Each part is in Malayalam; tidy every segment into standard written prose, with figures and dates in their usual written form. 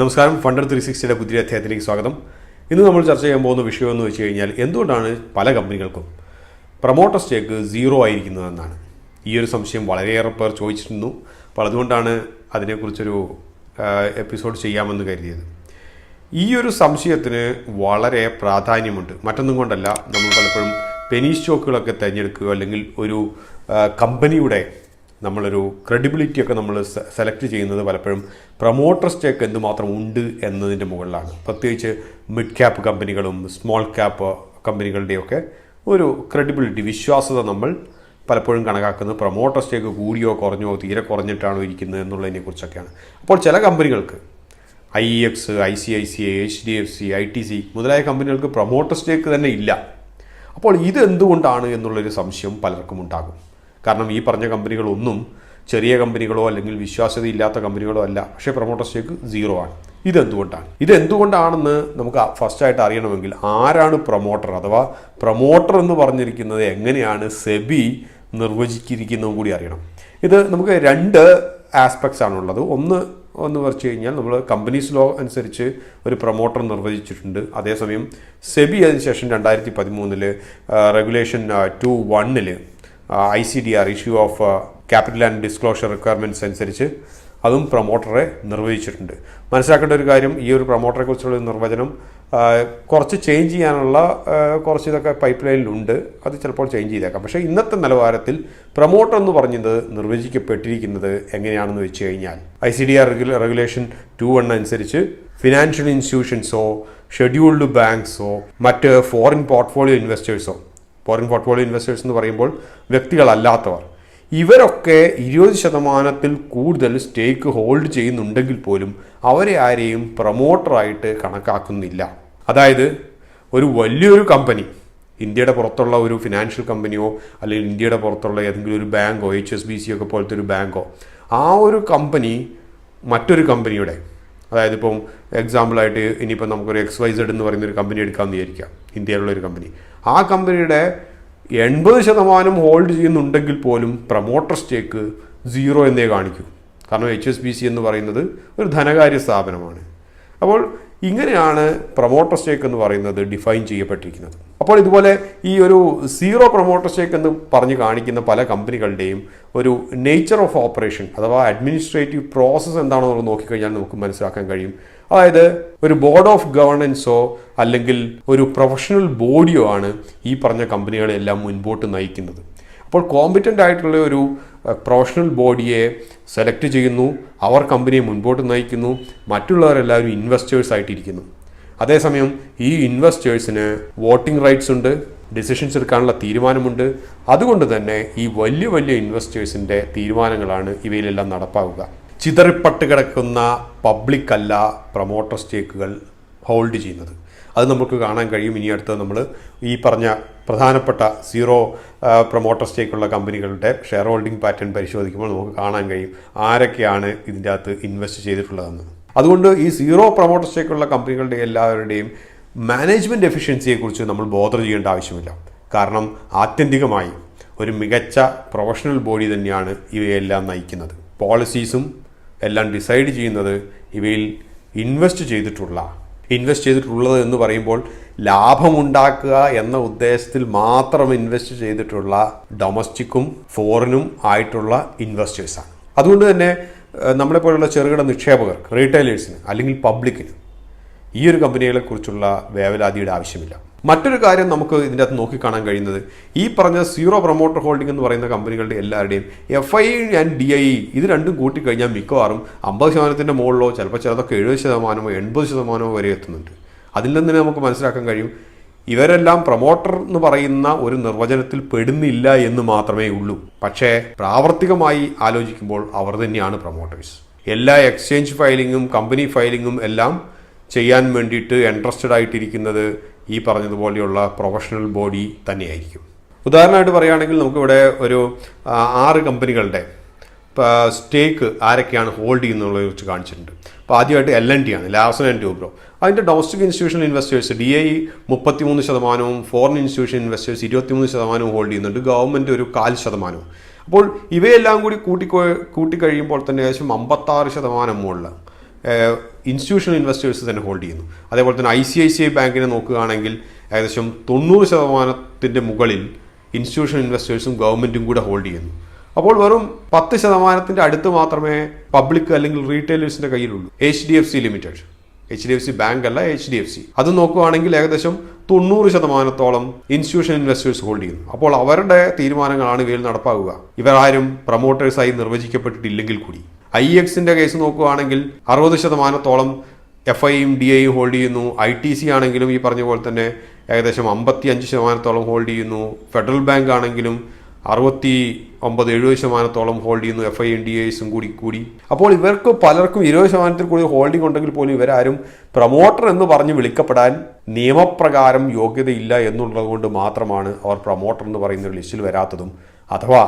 നമസ്കാരം. ഫണ്ടർ 360യുടെ പുതിയ അധ്യായത്തിലേക്ക് സ്വാഗതം. ഇന്ന് നമ്മൾ ചർച്ച ചെയ്യാൻ പോകുന്ന വിഷയം എന്ന് വെച്ച് കഴിഞ്ഞാൽ എന്തുകൊണ്ടാണ് പല കമ്പനികൾക്കും പ്രൊമോട്ടർ സ്റ്റേക്ക് 0 ആയിരിക്കുന്നതെന്നാണ്. ഈ ഒരു സംശയം വളരെയേറെ പേർ ചോദിച്ചിരുന്നു. അപ്പോൾ അതുകൊണ്ടാണ് അതിനെക്കുറിച്ചൊരു എപ്പിസോഡ് ചെയ്യാമെന്ന് കരുതിയത്. ഈ ഒരു സംശയത്തിന് വളരെ പ്രാധാന്യമുണ്ട്. മറ്റൊന്നും കൊണ്ടല്ല, നമ്മൾ പലപ്പോഴും പെനി സ്റ്റോക്കുകളൊക്കെ തിരഞ്ഞെടുക്കുക അല്ലെങ്കിൽ ഒരു കമ്പനിയുടെ നമ്മളൊരു ക്രെഡിബിലിറ്റിയൊക്കെ നമ്മൾ സെലക്ട് ചെയ്യുന്നത് പലപ്പോഴും പ്രൊമോട്ടർ സ്റ്റേക്ക് എന്തുമാത്രം ഉണ്ട് എന്നതിൻ്റെ മുകളിലാണ്. പ്രത്യേകിച്ച് മിഡ് ക്യാപ്പ് കമ്പനികളും സ്മോൾ ക്യാപ്പ് കമ്പനികളുടെയൊക്കെ ഒരു ക്രെഡിബിലിറ്റി, വിശ്വാസ്യത നമ്മൾ പലപ്പോഴും കണക്കാക്കുന്നത് പ്രൊമോട്ടർ സ്റ്റേക്ക് കൂടിയോ കുറഞ്ഞോ തീരെ കുറഞ്ഞിട്ടാണോ ഇരിക്കുന്നത് എന്നുള്ളതിനെക്കുറിച്ചൊക്കെയാണ്. അപ്പോൾ ചില കമ്പനികൾക്ക് IEX, ICICI, HDFC, ITC മുതലായ കമ്പനികൾക്ക് പ്രൊമോട്ടർ സ്റ്റേക്ക് തന്നെ ഇല്ല. അപ്പോൾ ഇത് എന്തുകൊണ്ടാണ് എന്നുള്ളൊരു സംശയം പലർക്കും ഉണ്ടാകും. കാരണം ഈ പറഞ്ഞ കമ്പനികളൊന്നും ചെറിയ കമ്പനികളോ അല്ലെങ്കിൽ വിശ്വാസ്യതയില്ലാത്ത കമ്പനികളോ അല്ല, പക്ഷേ പ്രൊമോട്ടർ സ്റ്റേക്ക് 0 ആണ്. ഇതെന്തുകൊണ്ടാണെന്ന് നമുക്ക് ഫസ്റ്റായിട്ട് അറിയണമെങ്കിൽ ആരാണ് പ്രൊമോട്ടർ, അഥവാ പ്രൊമോട്ടർ എന്ന് പറഞ്ഞിരിക്കുന്നത് എങ്ങനെയാണ് സെബി നിർവചിച്ചിരിക്കുന്നതും കൂടി അറിയണം. ഇത് നമുക്ക് 2 ആസ്പെക്ട്സ് ആണുള്ളത്. ഒന്ന് വെച്ച് കഴിഞ്ഞാൽ നമ്മൾ കമ്പനീസ് ലോ അനുസരിച്ച് ഒരു പ്രൊമോട്ടർ നിർവചിച്ചിട്ടുണ്ട്. അതേസമയം സെബി അതിനുശേഷം 2013 regulation 2(1) ICDR issue of capital and disclosure requirements അനുസരിച്ച് അതും പ്രൊമോട്ടറെ നിർവചിച്ചിട്ടുണ്ട്. മനസ്സിലാക്കേണ്ട ഒരു കാര്യം, ഈ ഒരു പ്രൊമോട്ടറെ കുറിച്ചുള്ള നിർവചനം കുറച്ച് ചേഞ്ച് ചെയ്യാനുള്ള കുറച്ച് ഇതൊക്കെ പൈപ്പ് ലൈനിലുണ്ട്. അത് ചിലപ്പോൾ ചേഞ്ച് ചെയ്തേക്കാം. പക്ഷേ ഇന്നത്തെ നിലവാരത്തിൽ പ്രൊമോട്ടർ എന്ന് പറഞ്ഞത് നിർവചിക്കപ്പെട്ടിരിക്കുന്നത് എങ്ങനെയാണെന്ന് വെച്ച് കഴിഞ്ഞാൽ ICDR റെഗുലേഷൻ 2(1) അനുസരിച്ച് ഫിനാൻഷ്യൽ ഇൻസ്റ്റിറ്റ്യൂഷൻസോ ഷെഡ്യൂൾഡ് ബാങ്ക്സോ മറ്റ് ഫോറിൻ പോർട്ട്ഫോളിയോ ഇൻവെസ്റ്റേഴ്സോ, ഫോറിൻ പോർട്ട്ഫോളിയോ ഇൻവെസ്റ്റേഴ്സ് എന്ന് പറയുമ്പോൾ വ്യക്തികളല്ലാത്തവർ, ഇവരൊക്കെ 20% കൂടുതൽ സ്റ്റേക്ക് ഹോൾഡ് ചെയ്യുന്നുണ്ടെങ്കിൽ പോലും അവരെ ആരെയും പ്രൊമോട്ടറായിട്ട് കണക്കാക്കുന്നില്ല. അതായത് ഒരു വലിയൊരു കമ്പനി, ഇന്ത്യയുടെ പുറത്തുള്ള ഒരു ഫിനാൻഷ്യൽ കമ്പനിയോ അല്ലെങ്കിൽ ഇന്ത്യയുടെ പുറത്തുള്ള ഏതെങ്കിലും ഒരു ബാങ്കോ, HSBC ഒക്കെ പോലത്തെ ഒരു ബാങ്കോ, ആ ഒരു കമ്പനി മറ്റൊരു കമ്പനിയുടെ, അതായത് ഇപ്പം എക്സാമ്പിളായിട്ട് ഇനിയിപ്പോൾ നമുക്കൊരു XYZ എന്ന് പറയുന്നൊരു കമ്പനി എടുക്കാമെന്ന് വിചാരിക്കാം, ഇന്ത്യയിലുള്ളൊരു കമ്പനി. ആ കമ്പനിയുടെ 80% ഹോൾഡ് ചെയ്യുന്നുണ്ടെങ്കിൽ പോലും പ്രൊമോട്ടർ സ്റ്റേക്ക് 0 എന്നേ കാണിക്കൂ. കാരണം HSBC എന്ന് പറയുന്നത് ഒരു ധനകാര്യ സ്ഥാപനമാണ്. അപ്പോൾ ഇങ്ങനെയാണ് പ്രൊമോട്ടർ സ്റ്റേക്ക് എന്ന് പറയുന്നത് ഡിഫൈൻ ചെയ്യപ്പെട്ടിരിക്കുന്നത്. അപ്പോൾ ഇതുപോലെ ഈ ഒരു 0 പ്രൊമോട്ടർ സ്റ്റേക്ക് എന്ന് പറഞ്ഞ് കാണിക്കുന്ന പല കമ്പനികളുടെയും ഒരു നേച്ചർ ഓഫ് ഓപ്പറേഷൻ അഥവാ അഡ്മിനിസ്ട്രേറ്റീവ് പ്രോസസ്സ് എന്താണെന്നുള്ളത് നോക്കിക്കഴിഞ്ഞാൽ നമുക്ക് മനസ്സിലാക്കാൻ കഴിയും. അതായത് ഒരു ബോർഡ് ഓഫ് ഗവർണൻസോ അല്ലെങ്കിൽ ഒരു പ്രൊഫഷണൽ ബോഡിയോ ആണ് ഈ പറഞ്ഞ കമ്പനികളെല്ലാം മുൻപോട്ട് നയിക്കുന്നത്. അപ്പോൾ കോമ്പറ്റൻ്റ് ആയിട്ടുള്ള ഒരു പ്രൊഫഷണൽ ബോഡിയെ സെലക്ട് ചെയ്യുന്നു, അവർ കമ്പനിയെ മുൻപോട്ട് നയിക്കുന്നു, മറ്റുള്ളവരെല്ലാവരും ഇൻവെസ്റ്റേഴ്സ് ആയിട്ടിരിക്കുന്നു. അതേസമയം ഈ ഇൻവെസ്റ്റേഴ്സിന് വോട്ടിംഗ് റൈറ്റ്സ് ഉണ്ട്, ഡിസിഷൻസ് എടുക്കാനുള്ള തീരുമാനമുണ്ട്. അതുകൊണ്ട് തന്നെ ഈ വലിയ വലിയ ഇൻവെസ്റ്റേഴ്സിൻ്റെ തീരുമാനങ്ങളാണ് ഇവയിലെല്ലാം നടപ്പാവുക. ചിതറിപ്പട്ട് കിടക്കുന്ന പബ്ലിക് അല്ല പ്രൊമോട്ടർ സ്റ്റേക്കുകൾ ഹോൾഡ് ചെയ്യുന്നത്. അത് നമുക്ക് കാണാൻ കഴിയും. ഇനി അടുത്ത് നമ്മൾ ഈ പറഞ്ഞ പ്രധാനപ്പെട്ട 0 പ്രൊമോട്ടർ സ്റ്റേക്കുള്ള കമ്പനികളുടെ ഷെയർ ഹോൾഡിംഗ് പാറ്റേൺ പരിശോധിക്കുമ്പോൾ നമുക്ക് കാണാൻ കഴിയും ആരൊക്കെയാണ് ഇതിൻ്റെ അകത്ത് ഇൻവെസ്റ്റ് ചെയ്തിട്ടുള്ളതെന്ന്. അതുകൊണ്ട് ഈ 0 പ്രൊമോട്ടർ സ്റ്റേക്കുള്ള കമ്പനികളുടെ എല്ലാവരുടെയും മാനേജ്മെൻറ്റ് എഫിഷ്യൻസിയെക്കുറിച്ച് നമ്മൾ ബോധർ ചെയ്യേണ്ട ആവശ്യമില്ല. കാരണം ആത്യന്തികമായി ഒരു മികച്ച പ്രൊഫഷണൽ ബോഡി തന്നെയാണ് ഇവയെല്ലാം നയിക്കുന്നത്. പോളിസീസും എല്ലാം ഡിസൈഡ് ചെയ്യുന്നത് ഇവയിൽ ഇൻവെസ്റ്റ് ചെയ്തിട്ടുള്ളത് എന്ന് പറയുമ്പോൾ ലാഭമുണ്ടാക്കുക എന്ന ഉദ്ദേശത്തിൽ മാത്രം ഇൻവെസ്റ്റ് ചെയ്തിട്ടുള്ള ഡൊമസ്റ്റിക്കും ഫോറിനും ആയിട്ടുള്ള ഇൻവെസ്റ്റേഴ്സാണ്. അതുകൊണ്ട് തന്നെ നമ്മളെപ്പോലുള്ള ചെറുകിട നിക്ഷേപകർക്ക്, റീറ്റെയിലേഴ്സിന് അല്ലെങ്കിൽ പബ്ലിക്കിന് ഈ ഒരു കമ്പനികളെക്കുറിച്ചുള്ള വേവലാതിയുടെ ആവശ്യമില്ല. മറ്റൊരു കാര്യം നമുക്ക് ഇതിൻ്റെ അകത്ത് നോക്കിക്കാണാൻ കഴിയുന്നത്, ഈ പറഞ്ഞ 0 പ്രൊമോട്ടർ ഹോൾഡിംഗ് എന്ന് പറയുന്ന കമ്പനികളുടെ എല്ലാവരുടെയും FI ആൻഡ് DI ഇത് രണ്ടും കൂട്ടിക്കഴിഞ്ഞാൽ മിക്കവാറും 50% മുകളിലോ ചിലപ്പോൾ ചിലതൊക്കെ 70%, 80% വരെ എത്തുന്നുണ്ട്. അതിൽ നിന്ന് നമുക്ക് മനസ്സിലാക്കാൻ കഴിയും ഇവരെല്ലാം പ്രൊമോട്ടർ എന്ന് പറയുന്ന ഒരു നിർവചനത്തിൽ പെടുന്നില്ല എന്ന് മാത്രമേ ഉള്ളൂ. പക്ഷേ പ്രാവർത്തികമായി ആലോചിക്കുമ്പോൾ അവർ തന്നെയാണ് പ്രൊമോട്ടേഴ്സ്. എല്ലാ എക്സ്ചേഞ്ച് ഫയലിങ്ങും കമ്പനി ഫയലിങ്ങും എല്ലാം ചെയ്യാൻ വേണ്ടിയിട്ട് ഇൻട്രസ്റ്റഡ് ആയിട്ടിരിക്കുന്നത് ഈ പറഞ്ഞതുപോലെയുള്ള പ്രൊഫഷണൽ ബോഡി തന്നെയായിരിക്കും. ഉദാഹരണമായിട്ട് പറയുകയാണെങ്കിൽ നമുക്കിവിടെ ഒരു 6 കമ്പനികളുടെ സ്റ്റേക്ക് ആരൊക്കെയാണ് ഹോൾഡ് ചെയ്യുന്നതിനെ കുറിച്ച് കാണിച്ചിട്ടുണ്ട്. അപ്പോൾ ആദ്യമായിട്ട് L&T ആണ്, ലാർസൻ ആൻഡ് ടൂബ്രോ. അതിൻ്റെ domestic institutional investors DI 33%, foreign institution investors 23% hold ചെയ്യുന്നുണ്ട്, ഗവൺമെൻറ് ഒരു 4%. അപ്പോൾ ഇവയെല്ലാം കൂടി കൂട്ടിക്കഴിയുമ്പോൾ തന്നെ ഏകദേശം 56% മുകളിൽ ഇൻസ്റ്റിറ്റ്യൂഷണൽ ഇൻവെസ്റ്റേഴ്സ് തന്നെ ഹോൾഡ് ചെയ്യുന്നു. അതേപോലെ തന്നെ ICICI ബാങ്കിനെ നോക്കുകയാണെങ്കിൽ ഏകദേശം 90% മുകളിൽ ഇൻസ്റ്റിറ്റ്യൂഷണൽ ഇൻവെസ്റ്റേഴ്സും ഗവൺമെൻറ്റും കൂടെ ഹോൾഡ് ചെയ്യുന്നു. അപ്പോൾ വെറും 10% അടുത്ത് മാത്രമേ പബ്ലിക് അല്ലെങ്കിൽ റീറ്റെയിലേഴ്സിൻ്റെ കയ്യിലുള്ളൂ. HDFC ലിമിറ്റഡ്, HDFC ബാങ്ക് അല്ല, HDFC, അത് നോക്കുകയാണെങ്കിൽ ഏകദേശം 90% ഇൻസ്റ്റിറ്റ്യൂഷണൽ ഇൻവെസ്റ്റേഴ്സ് ഹോൾഡ് ചെയ്യുന്നു. അപ്പോൾ അവരുടെ തീരുമാനങ്ങളാണ് ഇവയിൽ നടപ്പാകുക. ഇവരാരും പ്രൊമോട്ടേഴ്സായി നിർവചിക്കപ്പെട്ടിട്ടില്ലെങ്കിൽ കൂടി. IEXന്റെ കേസ് നോക്കുകയാണെങ്കിൽ 60% FIയും DIയും ഹോൾഡ് ചെയ്യുന്നു. ITC ആണെങ്കിലും ഈ പറഞ്ഞ പോലെ തന്നെ ഏകദേശം 55% ഹോൾഡ് ചെയ്യുന്നു. ഫെഡറൽ ബാങ്ക് ആണെങ്കിലും 69-70% ഹോൾഡ് ചെയ്യുന്നു, FIയും DIസും കൂടി. അപ്പോൾ ഇവർക്ക് പലർക്കും 20% കൂടി ഹോൾഡിംഗ് ഉണ്ടെങ്കിൽ പോലും ഇവരാരും പ്രൊമോട്ടർ എന്ന് പറഞ്ഞ് വിളിക്കപ്പെടാൻ നിയമപ്രകാരം യോഗ്യതയില്ല എന്നുള്ളത് കൊണ്ട് മാത്രമാണ് അവർ പ്രൊമോട്ടർ എന്ന് പറയുന്ന ലിസ്റ്റിൽ വരാത്തതും അഥവാ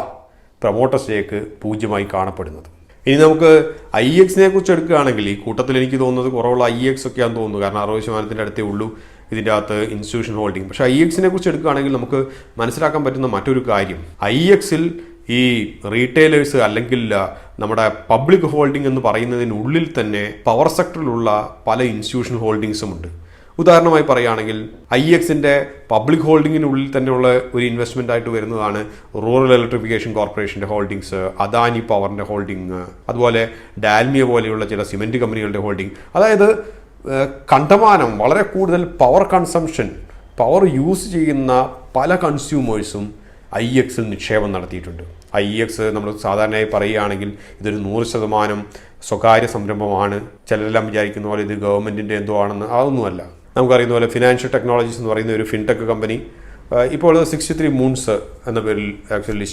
പ്രൊമോട്ടർ സ്റ്റേക്ക് 0 കാണപ്പെടുന്നത്. ഇനി നമുക്ക് IEXനെ കുറിച്ച് എടുക്കുകയാണെങ്കിൽ ഈ കൂട്ടത്തിൽ എനിക്ക് തോന്നുന്നത് കുറവുള്ള IEX ഒക്കെയാണെന്ന് തോന്നുന്നു. കാരണം 60% അടുത്തേ ഉള്ളൂ ഇതിൻ്റെ അകത്ത് ഇൻസ്റ്റിറ്റ്യൂഷൻ ഹോൾഡിംഗ്. പക്ഷേ IEXനെ കുറിച്ച് എടുക്കുകയാണെങ്കിൽ നമുക്ക് മനസ്സിലാക്കാൻ പറ്റുന്ന മറ്റൊരു കാര്യം, IEXൽ ഈ റീറ്റെയിലേഴ്സ് അല്ലെങ്കിൽ നമ്മുടെ പബ്ലിക് ഹോൾഡിംഗ് എന്ന് പറയുന്നതിനുള്ളിൽ തന്നെ പവർ സെക്ടറിലുള്ള പല ഇൻസ്റ്റിറ്റ്യൂഷൻ ഹോൾഡിങ്സും ഉണ്ട്. ഉദാഹരണമായി പറയുകയാണെങ്കിൽ IEXന്റെ പബ്ലിക് ഹോൾഡിങ്ങിനുള്ളിൽ തന്നെയുള്ള ഒരു ഇൻവെസ്റ്റ്മെൻ്റ് ആയിട്ട് വരുന്നതാണ് റൂറൽ ഇലക്ട്രിഫിക്കേഷൻ കോർപ്പറേഷൻ്റെ ഹോൾഡിങ്സ്, അദാനി പവറിൻ്റെ ഹോൾഡിങ്, അതുപോലെ ഡാൽമിയ പോലെയുള്ള ചില സിമെൻറ്റ് കമ്പനികളുടെ ഹോൾഡിംഗ്. അതായത് കണ്ടമാനം വളരെ കൂടുതൽ പവർ കൺസംഷൻ, പവർ യൂസ് ചെയ്യുന്ന പല കൺസ്യൂമേഴ്സും IEXൽ നിക്ഷേപം നടത്തിയിട്ടുണ്ട്. IEX നമ്മൾ സാധാരണയായി പറയുകയാണെങ്കിൽ ഇതൊരു 100% സ്വകാര്യ സംരംഭമാണ്. ചിലരെല്ലാം വിചാരിക്കുന്ന പോലെ ഇത് ഗവൺമെൻറ്റിൻ്റെ എന്തോ ആണെന്ന്. അതൊന്നുമല്ല. നമുക്കറിയുന്ന പോലെ ഫിനാൻഷ്യൽ ടെക്നോളജീസ് എന്ന് പറയുന്ന ഒരു ഫിൻടെക് കമ്പനി ഇപ്പോൾ 63 മൂൺസ് എന്ന പേരിൽ ആക്ച്വലി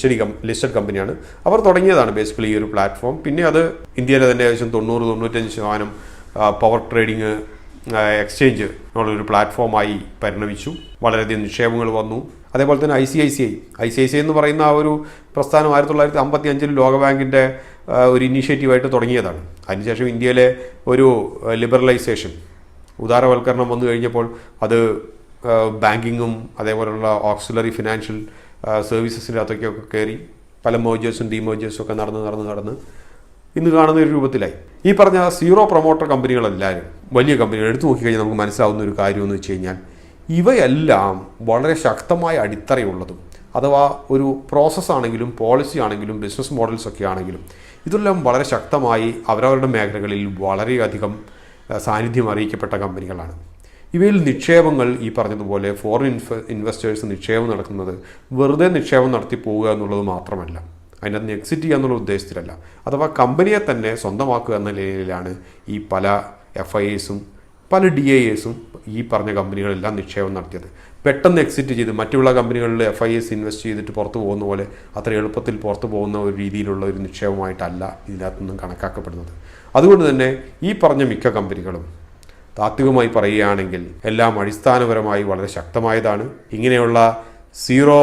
ലിസ്റ്റഡ് കമ്പനിയാണ്. അവർ തുടങ്ങിയതാണ് ബേസിക്കലി ഈ ഒരു പ്ലാറ്റ്ഫോം. പിന്നെ അത് ഇന്ത്യയിലെ തന്നെ ഏകദേശം 90-95% പവർ ട്രേഡിങ് എക്സ്ചേഞ്ച് എന്നുള്ളൊരു പ്ലാറ്റ്ഫോമായി പരിണമിച്ചു. വളരെയധികം നിക്ഷേപങ്ങൾ വന്നു. അതേപോലെ തന്നെ ICICI എന്ന് പറയുന്ന ആ ഒരു പ്രസ്ഥാനം 1955 ലോകബാങ്കിൻ്റെ ഒരു ഇനീഷ്യേറ്റീവായിട്ട് തുടങ്ങിയതാണ്. അതിനുശേഷം ഇന്ത്യയിലെ ഒരു ലിബറലൈസേഷൻ, ഉദാരവൽക്കരണം വന്നു കഴിഞ്ഞപ്പോൾ അത് ബാങ്കിങ്ങും അതേപോലെയുള്ള ഓക്സിലറി ഫിനാൻഷ്യൽ സർവീസസിൻ്റെ അകത്തൊക്കെ കയറി പല മേജേഴ്സും ഡിമേജേഴ്സും ഒക്കെ നടന്ന് ഇന്ന് കാണുന്ന ഒരു രൂപത്തിലായി. ഈ പറഞ്ഞ സീറോ പ്രൊമോട്ടർ കമ്പനികളെല്ലാവരും വലിയ കമ്പനികൾ എടുത്തു നോക്കിക്കഴിഞ്ഞാൽ നമുക്ക് മനസ്സിലാവുന്ന ഒരു കാര്യമെന്ന് വെച്ച് കഴിഞ്ഞാൽ ഇവയെല്ലാം വളരെ ശക്തമായ അടിത്തറയുള്ളതും അഥവാ ഒരു പ്രോസസ്സാണെങ്കിലും പോളിസി ആണെങ്കിലും ബിസിനസ് മോഡൽസൊക്കെ ആണെങ്കിലും ഇതെല്ലാം വളരെ ശക്തമായി അവരവരുടെ മേഖലകളിൽ വളരെയധികം സാന്നിധ്യം അറിയിക്കപ്പെട്ട കമ്പനികളാണ്. ഇവയിൽ നിക്ഷേപങ്ങൾ ഈ പറഞ്ഞതുപോലെ ഫോറിൻ ഇൻവെസ്റ്റേഴ്സ് നിക്ഷേപം നടക്കുന്നത് വെറുതെ നിക്ഷേപം നടത്തി പോവുക എന്നുള്ളത് മാത്രമല്ല, അതിനകത്ത് നിന്ന് എക്സിറ്റ് ചെയ്യുക എന്നുള്ള ഉദ്ദേശത്തിലല്ല, അഥവാ കമ്പനിയെ തന്നെ സ്വന്തമാക്കുക എന്ന നിലയിലാണ് ഈ പല FIAസും പല DIAസും ഈ പറഞ്ഞ കമ്പനികളെല്ലാം നിക്ഷേപം നടത്തിയത്. പെട്ടെന്ന് എക്സിറ്റ് ചെയ്ത് മറ്റുള്ള കമ്പനികളിൽ FIAs ഇൻവെസ്റ്റ് ചെയ്തിട്ട് പുറത്തു പോകുന്ന പോലെ അത്ര എളുപ്പത്തിൽ പുറത്തു പോകുന്ന ഒരു രീതിയിലുള്ള ഒരു നിക്ഷേപമായിട്ടല്ല ഇതിനകത്തുനിന്നും കണക്കാക്കപ്പെടുന്നത്. അതുകൊണ്ട് തന്നെ ഈ പറഞ്ഞ മിക്ക കമ്പനികളും താത്വികമായി പറയുകയാണെങ്കിൽ എല്ലാം അടിസ്ഥാനപരമായി വളരെ ശക്തമായതാണ്. ഇങ്ങനെയുള്ള സീറോ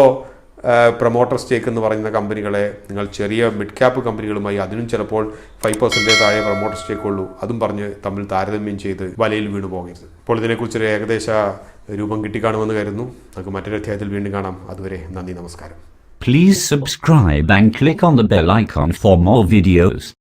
പ്രൊമോട്ടർ സ്റ്റേക്ക് എന്ന് പറയുന്ന കമ്പനികളെ നിങ്ങൾ ചെറിയ മിഡ് ക്യാപ്പ് കമ്പനികളുമായി അതിനും ചിലപ്പോൾ 5% താഴെ പ്രൊമോട്ടർ സ്റ്റേക്ക് ഉള്ളൂ അതും പറഞ്ഞ് തമ്മിൽ താരതമ്യം ചെയ്ത് വലയിൽ വീണു പോകരുത്. അപ്പോൾ ഇതിനെക്കുറിച്ചൊരു ഏകദേശ രൂപം കിട്ടിക്കാണുമെന്ന് കരുതുന്നു. നമുക്ക് മറ്റൊരു അധ്യായത്തിൽ വീണ്ടും കാണാം. അതുവരെ നന്ദി, നമസ്കാരം. Please subscribe and click on the bell icon for more videos.